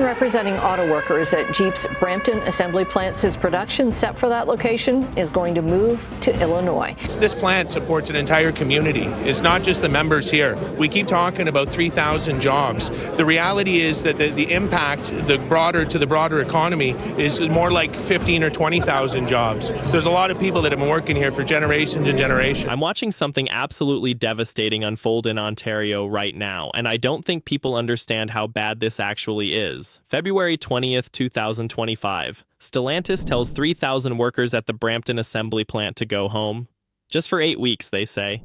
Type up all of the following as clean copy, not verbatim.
man representing auto workers at Jeep's Brampton assembly plant says production set for that location is going to move to Illinois. This plant supports an entire community. It's not just the members here. We keep talking about 3,000 jobs. The reality is that the impact, the broader economy, is more like 15 or 20,000 jobs. There's a lot of people that have been working here for generations and generations. I'm watching something absolutely devastating unfold in Ontario right now, and I don't think people understand how bad this actually is. February 20th, 2025. Stellantis tells 3,000 workers at the Brampton assembly plant to go home. Just for 8 weeks, they say.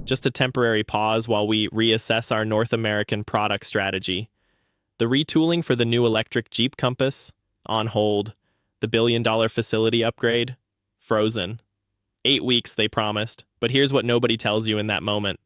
Just a temporary pause while we reassess our North American product strategy. The retooling for the new electric Jeep Compass? On hold. The billion-dollar facility upgrade? Frozen. 8 weeks, they promised. But here's what nobody tells you in that moment.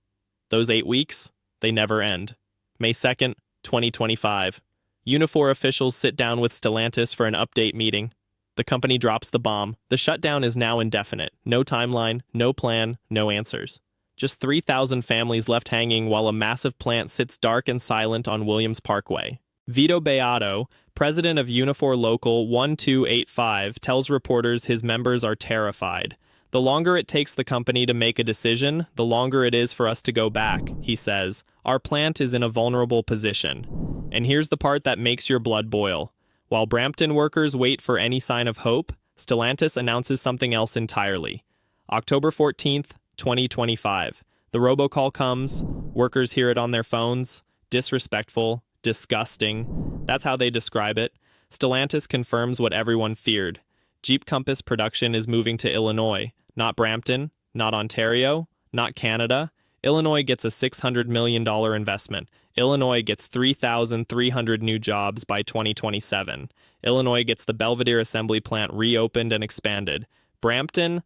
Those 8 weeks, they never end. May 2nd, 2025. Unifor officials sit down with Stellantis for an update meeting. The company drops the bomb. The shutdown is now indefinite. No timeline, no plan, no answers. Just 3,000 families left hanging while a massive plant sits dark and silent on Williams Parkway. Vito Beato, president of Unifor Local 1285, tells reporters his members are terrified. The longer it takes the company to make a decision, the longer it is for us to go back, he says. Our plant is in a vulnerable position. And here's the part that makes your blood boil. While Brampton workers wait for any sign of hope, Stellantis announces something else entirely. October 14th, 2025. The robocall comes. Workers hear it on their phones. Disrespectful. Disgusting. That's how they describe it. Stellantis confirms what everyone feared. Jeep Compass production is moving to Illinois. Not Brampton, not Ontario, not Canada. Illinois gets a $600 million investment. Illinois gets 3,300 new jobs by 2027. Illinois gets the Belvidere assembly plant reopened and expanded. Brampton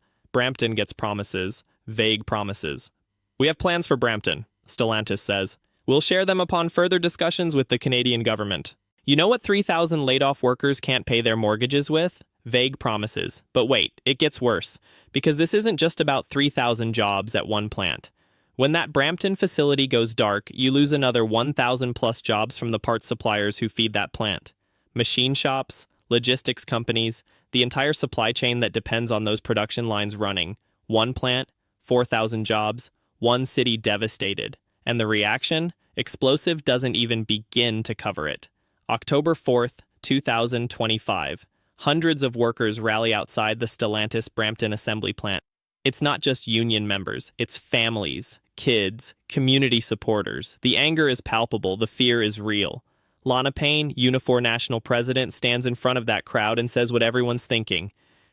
gets promises, vague promises. We have plans for Brampton, Stellantis says. We'll share them upon further discussions with the Canadian government. You know what 3,000 laid-off workers can't pay their mortgages with? Vague promises. But wait, it gets worse. Because this isn't just about 3,000 jobs at one plant. When that Brampton facility goes dark, you lose another 1,000 plus jobs from the parts suppliers who feed that plant. Machine shops, logistics companies, the entire supply chain that depends on those production lines running. One plant, 4,000 jobs, one city devastated. And the reaction? Explosive doesn't even begin to cover it. October 4th, 2025. Hundreds of workers rally outside the Stellantis Brampton assembly plant. It's not just union members, it's families, kids, community supporters. The anger is palpable, the fear is real. Lana Payne, Unifor national president, stands in front of that crowd and says what everyone's thinking.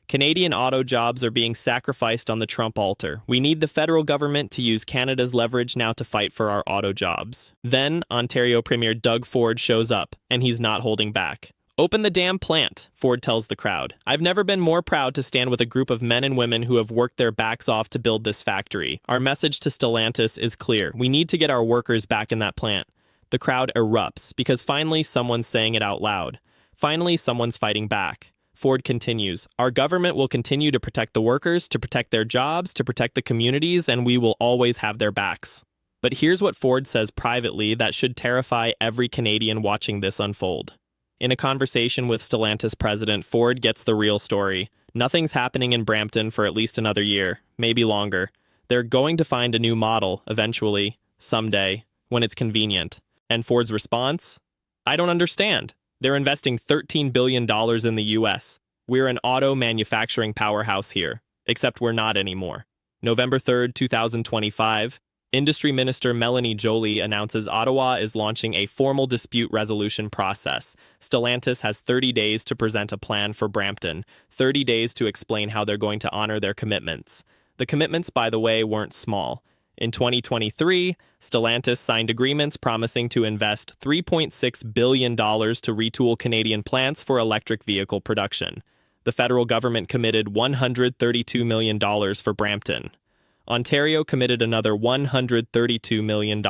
Canadian auto jobs are being sacrificed on the Trump altar. We need the federal government to use Canada's leverage now to fight for our auto jobs. Then, Ontario Premier Doug Ford shows up, and he's not holding back. Open the damn plant, Ford tells the crowd. I've never been more proud to stand with a group of men and women who have worked their backs off to build this factory. Our message to Stellantis is clear. We need to get our workers back in that plant. The crowd erupts because finally someone's saying it out loud. Finally, someone's fighting back. Ford continues, our government will continue to protect the workers, to protect their jobs, to protect the communities, and we will always have their backs. But here's what Ford says privately that should terrify every Canadian watching this unfold. In a conversation with Stellantis president, Ford gets the real story. Nothing's happening in Brampton for at least another year, maybe longer. They're going to find a new model, eventually, someday, when it's convenient. And Ford's response? I don't understand. They're investing $13 billion in the US. We're an auto manufacturing powerhouse here, except we're not anymore. November 3rd, 2025. Industry Minister Melanie Joly announces Ottawa is launching a formal dispute resolution process. Stellantis has 30 days to present a plan for Brampton, 30 days to explain how they're going to honor their commitments. The commitments, by the way, weren't small. In 2023, Stellantis signed agreements promising to invest $3.6 billion to retool Canadian plants for electric vehicle production. The federal government committed $132 million for Brampton. Ontario committed another $132 million.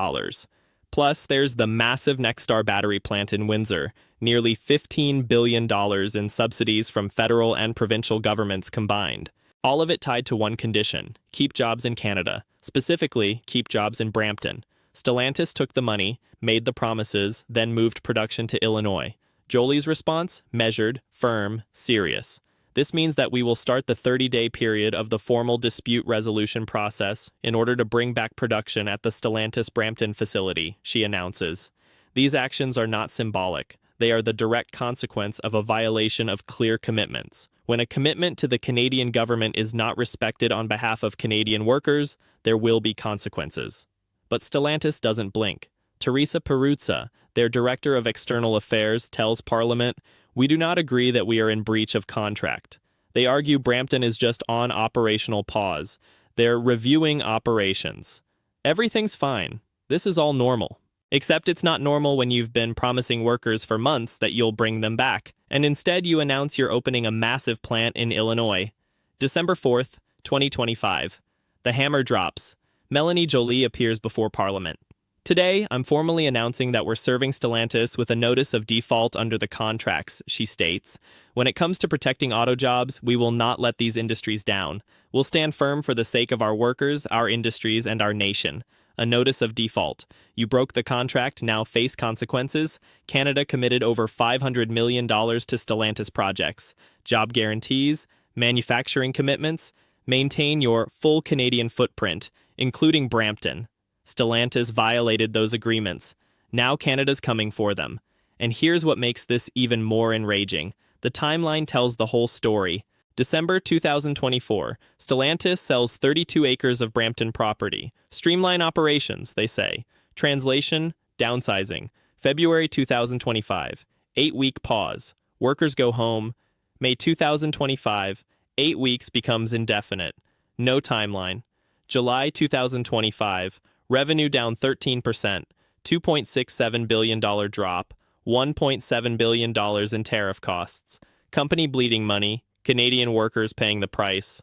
Plus, there's the massive Nexstar battery plant in Windsor, nearly $15 billion in subsidies from federal and provincial governments combined. All of it tied to one condition: keep jobs in Canada, specifically keep jobs in Brampton. Stellantis took the money, made the promises, then moved production to Illinois. Jolie's response? Measured, firm, serious. This means that we will start the 30-day period of the formal dispute resolution process in order to bring back production at the Stellantis Brampton facility, she announces. These actions are not symbolic. They are the direct consequence of a violation of clear commitments. When a commitment to the Canadian government is not respected on behalf of Canadian workers, there will be consequences. But Stellantis doesn't blink. Teresa Peruzza, their Director of External Affairs, tells Parliament, "We do not agree that we are in breach of contract." They argue Brampton is just on operational pause. They're reviewing operations. Everything's fine. This is all normal. Except it's not normal when you've been promising workers for months that you'll bring them back, and instead you announce you're opening a massive plant in Illinois. December 4th, 2025. The hammer drops. Melanie Joly appears before Parliament. "Today, I'm formally announcing that we're serving Stellantis with a notice of default under the contracts," she states. "When it comes to protecting auto jobs, we will not let these industries down. We'll stand firm for the sake of our workers, our industries, and our nation. A notice of default. You broke the contract, now face consequences. Canada committed over $500 million to Stellantis projects. Job guarantees, manufacturing commitments. Maintain your full Canadian footprint, including Brampton. Stellantis violated those agreements. Now Canada's coming for them. And here's what makes this even more enraging. The timeline tells the whole story. December 2024, Stellantis sells 32 acres of Brampton property. Streamline operations, they say. Translation, downsizing. February 2025, 8-week pause. Workers go home. May 2025, 8 weeks becomes indefinite. No timeline. July 2025, revenue down 13%, $2.67 billion drop, $1.7 billion in tariff costs. Company bleeding money. Canadian workers paying the price.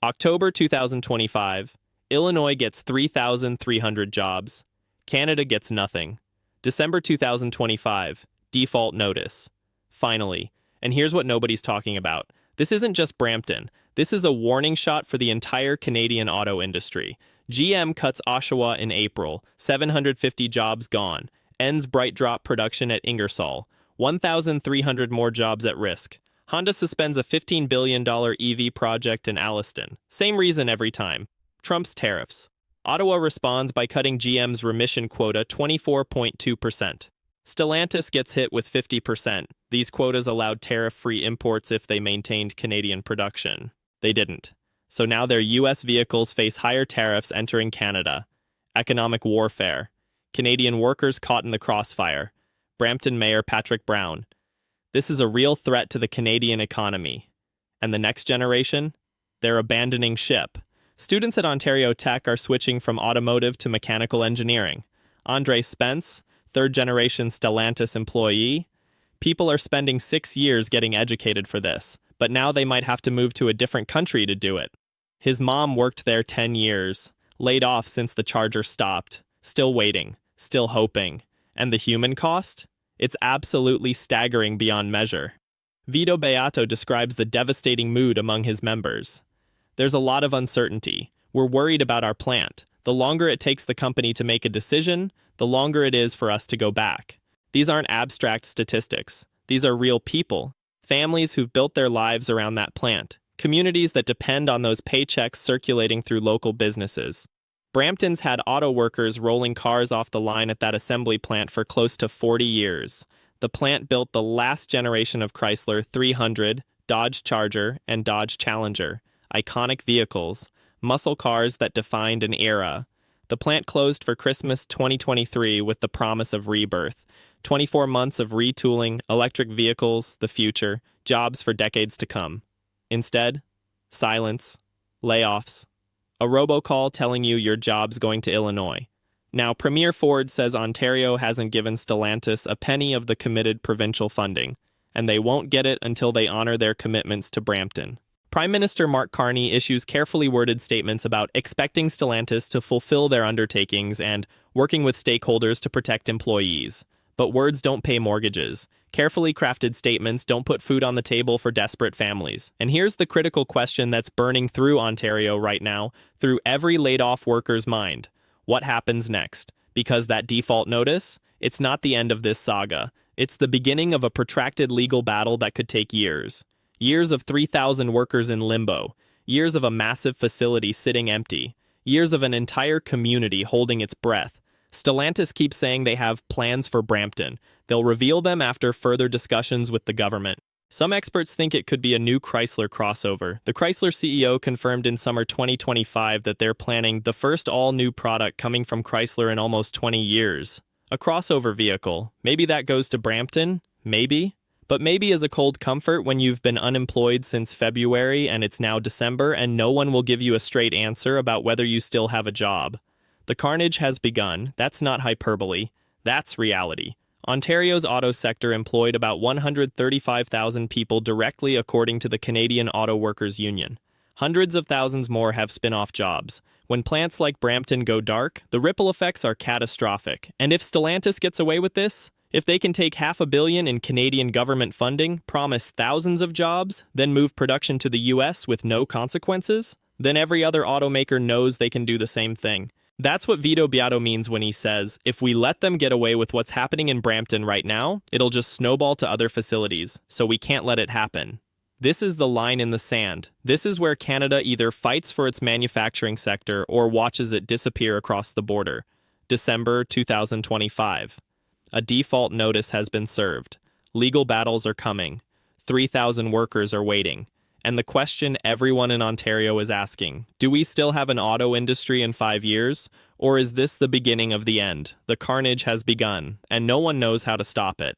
October 2025, Illinois gets 3,300 jobs. Canada gets nothing. December 2025, default notice. Finally, and here's what nobody's talking about. This isn't just Brampton. This is a warning shot for the entire Canadian auto industry. GM cuts Oshawa in April, 750 jobs gone. Ends bright drop production at Ingersoll, 1,300 more jobs at risk. Honda suspends a $15 billion EV project in Alliston. Same reason every time. Trump's tariffs. Ottawa responds by cutting GM's remission quota 24.2%. Stellantis gets hit with 50%. These quotas allowed tariff-free imports if they maintained Canadian production. They didn't. So now their U.S. vehicles face higher tariffs entering Canada. Economic warfare. Canadian workers caught in the crossfire. Brampton Mayor Patrick Brown. This is a real threat to the Canadian economy. And the next generation? They're abandoning ship. Students at Ontario Tech are switching from automotive to mechanical engineering. Andre Spence, third-generation Stellantis employee. People are spending 6 years getting educated for this, but now they might have to move to a different country to do it. His mom worked there 10 years, laid off since the charger stopped, still waiting, still hoping. And the human cost? It's absolutely staggering beyond measure. Vito Beato describes the devastating mood among his members. There's a lot of uncertainty. We're worried about our plant. The longer it takes the company to make a decision, the longer it is for us to go back. These aren't abstract statistics. These are real people. Families who've built their lives around that plant. Communities that depend on those paychecks circulating through local businesses. Brampton's had auto workers rolling cars off the line at that assembly plant for close to 40 years. The plant built the last generation of Chrysler 300, Dodge Charger, and Dodge Challenger, iconic vehicles, muscle cars that defined an era. The plant closed for Christmas 2023 with the promise of rebirth. 24 months of retooling, electric vehicles, the future, jobs for decades to come. Instead, silence, layoffs, a robocall telling you your job's going to Illinois. Now, Premier Ford says Ontario hasn't given Stellantis a penny of the committed provincial funding, and they won't get it until they honor their commitments to Brampton. Prime Minister Mark Carney issues carefully worded statements about expecting Stellantis to fulfill their undertakings and working with stakeholders to protect employees. But words don't pay mortgages. Carefully crafted statements don't put food on the table for desperate families. And here's the critical question that's burning through Ontario right now, through every laid-off worker's mind. What happens next? Because that default notice? It's not the end of this saga. It's the beginning of a protracted legal battle that could take years. Years of 3,000 workers in limbo. Years of a massive facility sitting empty. Years of an entire community holding its breath. Stellantis keeps saying they have plans for Brampton. They'll reveal them after further discussions with the government. Some experts think it could be a new Chrysler crossover. The Chrysler CEO confirmed in summer 2025 that they're planning the first all-new product coming from Chrysler in almost 20 years. A crossover vehicle. Maybe that goes to Brampton? Maybe. But maybe as a cold comfort when you've been unemployed since February and it's now December and no one will give you a straight answer about whether you still have a job. The carnage has begun. That's not hyperbole. That's reality. Ontario's auto sector employed about 135,000 people directly according to the Canadian Auto Workers Union. Hundreds of thousands more have spin-off jobs. When plants like Brampton go dark, the ripple effects are catastrophic. And if Stellantis gets away with this, if they can take $500 million in Canadian government funding, promise thousands of jobs, then move production to the US with no consequences, then every other automaker knows they can do the same thing. That's what Vito Beato means when he says, if we let them get away with what's happening in Brampton right now, it'll just snowball to other facilities, so we can't let it happen. This is the line in the sand. This is where Canada either fights for its manufacturing sector or watches it disappear across the border. December 2025. A default notice has been served. Legal battles are coming. 3,000 workers are waiting. And the question everyone in Ontario is asking, do we still have an auto industry in 5 years? Or is this the beginning of the end? The carnage has begun, and no one knows how to stop it.